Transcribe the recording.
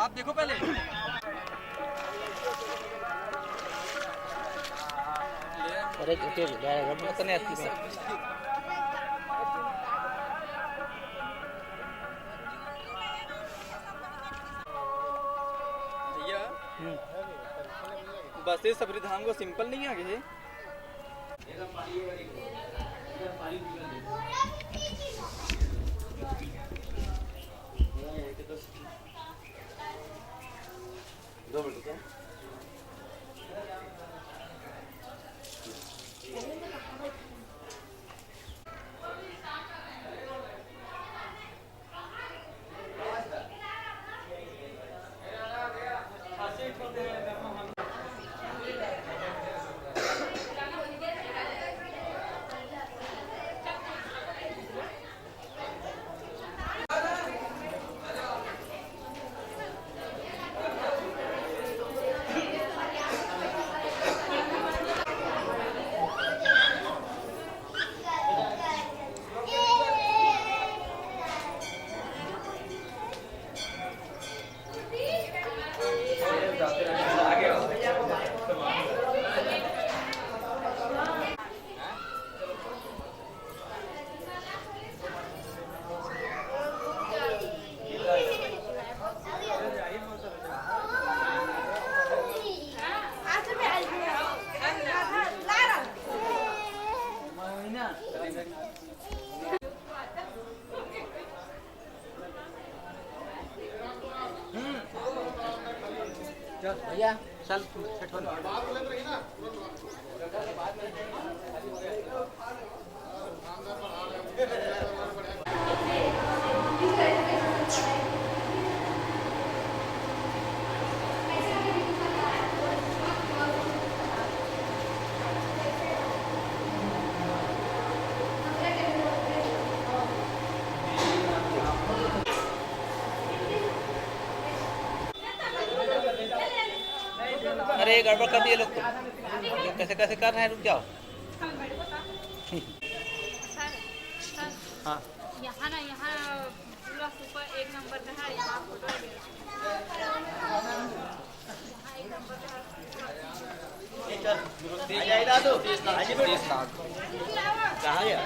आप देखो पहले। अरे ओके रब करने आती है भैया बस ये सबरी धाम को सिंपल नहीं आगे है। भैया चल अरे गड़बड़ कर दिए लोग तो कैसे कैसे कर रहे हैं रुक जाओ हाँ यहाँ ना यहाँ पूरा सुपर एक नंबर का है। यहाँ फोटो एक नंबर कहाँ गया